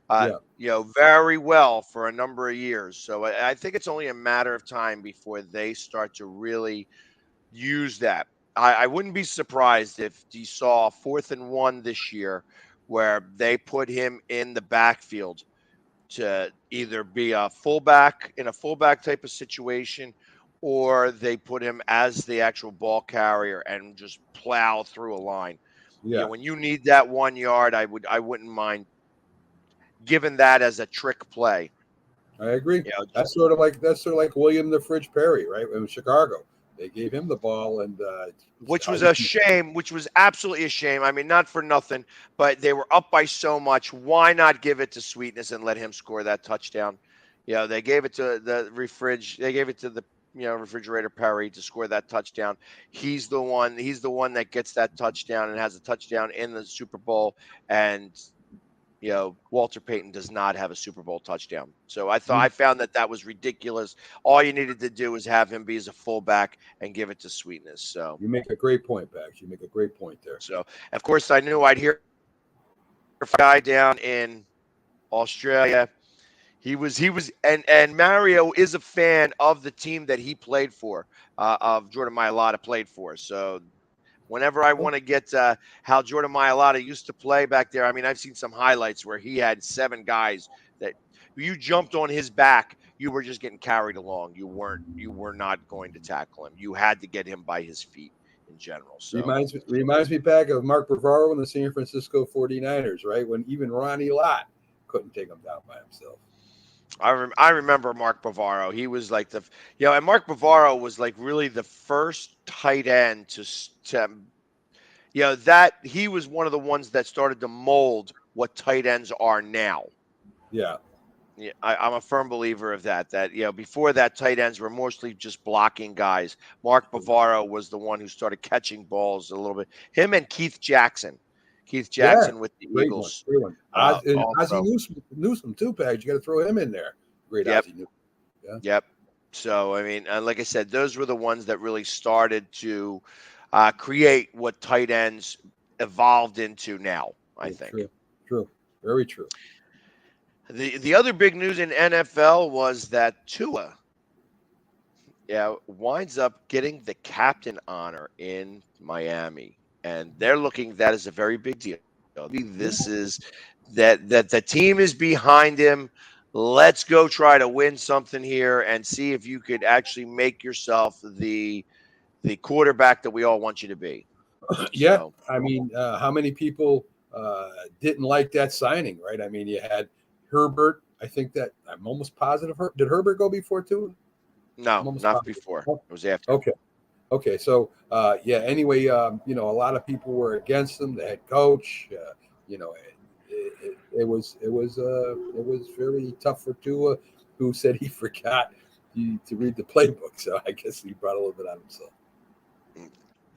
very well for a number of years. So I think it's only a matter of time before they start to really use that. I wouldn't be surprised if you saw 4th and 1 this year where they put him in the backfield to either be a fullback in a fullback type of situation, or they put him as the actual ball carrier and just plow through a line. Yeah, When you need that 1 yard, I wouldn't mind giving that as a trick play. I agree. That's Just, sort of like William the Fridge Perry, right? In Chicago, they gave him the ball, and which was a shame, which was absolutely a shame. I mean, not for nothing, but they were up by so much. Why not give it to Sweetness and let him score that touchdown? They gave it to the refrigerator Perry to score that touchdown. He's the one that gets that touchdown and has a touchdown in the Super Bowl. And Walter Payton does not have a Super Bowl touchdown. So I found that was ridiculous. All you needed to do was have him be as a fullback and give it to Sweetness. So you make a great point, Pax. You make a great point there. So of course I knew I'd hear a guy down in Australia. He was and Mario is a fan of the team that he played for, of Jordan Mailata played for. So whenever I want to get how Jordan Mailata used to play back there, I mean, I've seen some highlights where he had 7 guys that you jumped on his back, you were just getting carried along. You were not going to tackle him. You had to get him by his feet in general. So reminds me back of Mark Bavaro and the San Francisco 49ers, right? When even Ronnie Lott couldn't take him down by himself. I remember Mark Bavaro. He was like and Mark Bavaro was like really the first tight end to that he was one of the ones that started to mold what tight ends are now. Yeah. Yeah, I'm a firm believer of that. That before that, tight ends were mostly just blocking guys. Mark Bavaro was the one who started catching balls a little bit. Him and Keith Jackson with the Eagles. Great one. Ozzie Newsome too, Pags. You got to throw him in there. Great Ozzie Newsome. Yeah. Yep. So I mean, like I said, those were the ones that really started to create what tight ends evolved into now. I think. True. Very true. The other big news in NFL was that Tua winds up getting the captain honor in Miami. And they're looking at that as a very big deal. This is that the team is behind him. Let's go try to win something here and see if you could actually make yourself the quarterback that we all want you to be. Yeah. So, I mean, how many people didn't like that signing, right? I mean, you had Herbert. I think that I'm almost positive. Did Herbert go before Tua? No, not before. It was after. Okay. So, anyway, a lot of people were against him. The head coach, it was very tough for Tua, who said he forgot to read the playbook. So I guess he brought a little bit on himself.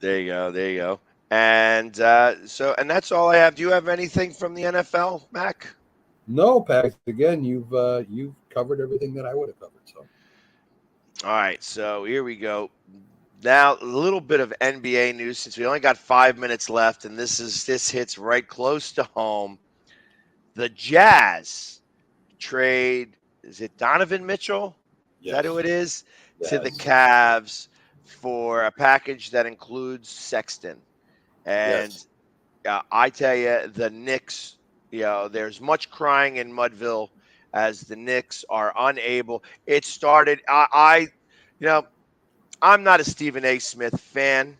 There you go. And and that's all I have. Do you have anything from the NFL, Mac? No, Pax. Again, you've covered everything that I would have covered. So, all right. So here we go. Now a little bit of NBA news since we only got 5 minutes left, and this hits right close to home. The Jazz trade. Is it Donovan Mitchell? Yes. Is that who it is? Yes. To the Cavs for a package that includes Sexton. And I tell you, the Knicks. There's much crying in Mudville as the Knicks are unable. It started. I'm not a Stephen A. Smith fan.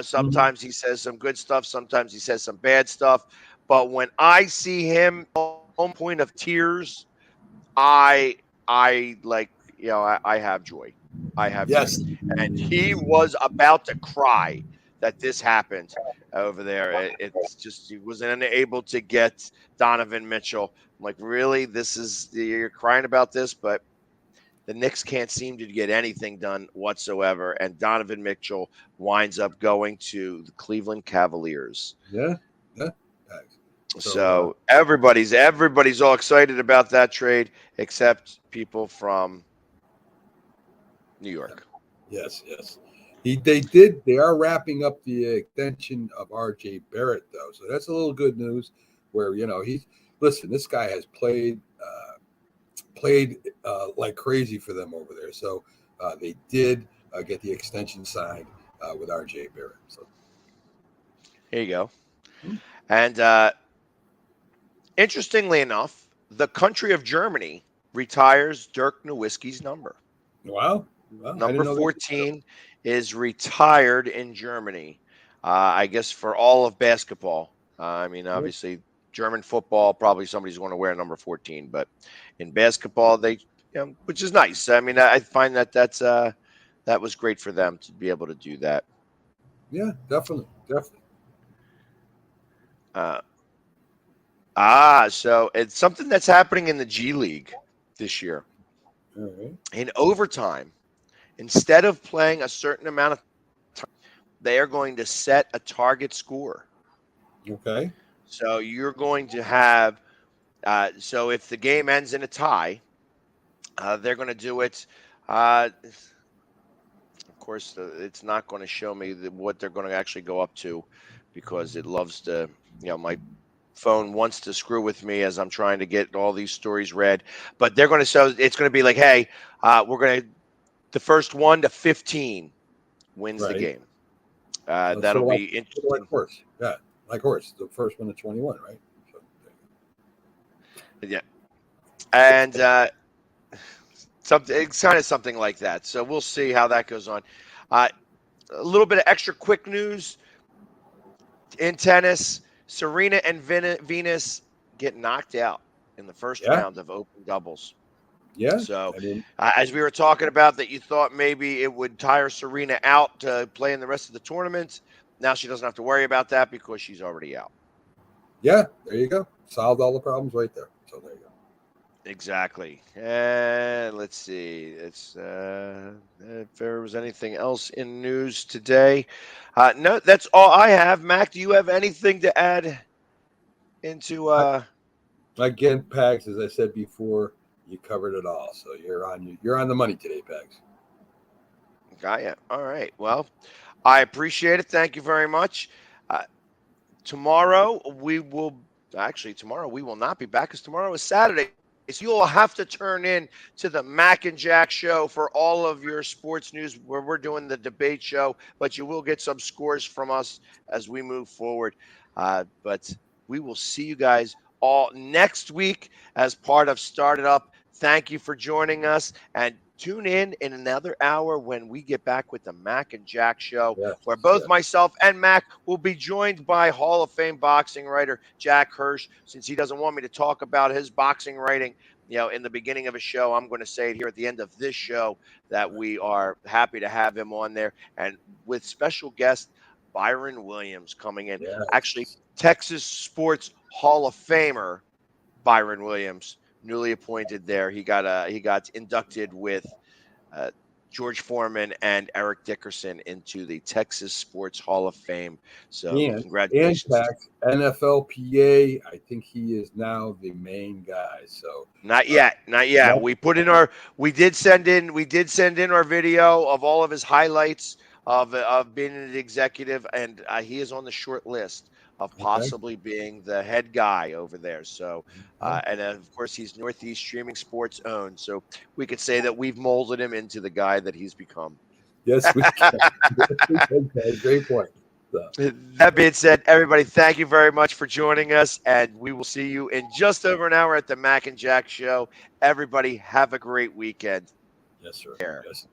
Sometimes he says some good stuff. Sometimes he says some bad stuff. But when I see him on point of tears, I have joy. I have joy. And he was about to cry that this happened over there. It's just he wasn't able to get Donovan Mitchell. I'm like, really? You're crying about this, but the Knicks can't seem to get anything done whatsoever. And Donovan Mitchell winds up going to the Cleveland Cavaliers. Yeah. So everybody's all excited about that trade, except people from New York. Yes. They are wrapping up the extension of RJ Barrett, though. So that's a little good news where, this guy has played like crazy for them over there. So they did get the extension signed with RJ Barrett. So here you go. And interestingly enough, the country of Germany retires Dirk Nowitzki's number. Wow. Number 14 is retired in Germany. I guess for all of basketball. Obviously, German football, probably somebody's going to wear number 14, but in basketball, which is nice. I find that was great for them to be able to do that. Yeah, definitely. So it's something that's happening in the G League this year. All right. In overtime, instead of playing a certain amount of time, they are going to set a target score. Okay. So you're going to have, so if the game ends in a tie, they're going to do it. Of course, it's not going to show me what they're going to actually go up to, because it loves to, my phone wants to screw with me as I'm trying to get all these stories read. But they're going to, so it's going to be like, hey, the first 1 to 15 wins the game. That'll be interesting. Like horse. Yeah, like horse. The first 1 to 21, right? So, yeah. And it's kind of something like that. So we'll see how that goes on. A little bit of extra quick news in tennis. Serena and Venus get knocked out in the first round of open doubles. Yeah. So as we were talking about that, you thought maybe it would tire Serena out to play in the rest of the tournament. Now she doesn't have to worry about that because she's already out. Yeah, there you go. Solved all the problems right there. So there you go. Exactly. And let's see. It's if there was anything else in news today. No, that's all I have. Mac, do you have anything to add into Again, Pags, as I said before, you covered it all. So you're on the money today, Pags. Got you. All right. Well, I appreciate it. Thank you very much. Tomorrow we will not be back, because tomorrow is Saturday. So you'll have to turn in to the Mac and Jack show for all of your sports news, where we're doing the debate show, but you will get some scores from us as we move forward. But we will see you guys all next week as part of Started Up. Thank you for joining us, and tune in another hour when we get back with the Mac and Jack show, where both myself and Mac will be joined by Hall of Fame boxing writer Jack Hirsch. Since he doesn't want me to talk about his boxing writing, in the beginning of a show, I'm going to say it here at the end of this show that we are happy to have him on there, and with special guest Byron Williams coming in. Yes. Actually, Texas Sports Hall of Famer Byron Williams, newly appointed there. He got inducted with George Foreman and Eric Dickerson into the Texas Sports Hall of Fame. So congratulations. And NFLPA, I think he is now the main guy. So not yet. We did send in our video of all of his highlights of being an executive, and he is on the short list of possibly being the head guy over there. So, and of course, he's NorthEast Streaming Sports owned. So we could say that we've molded him into the guy that he's become. Yes, we can. Great point. So. That being said, everybody, thank you very much for joining us, and we will see you in just over an hour at the Mac and Jack show. Everybody, have a great weekend. Yes, sir. Here. Yes.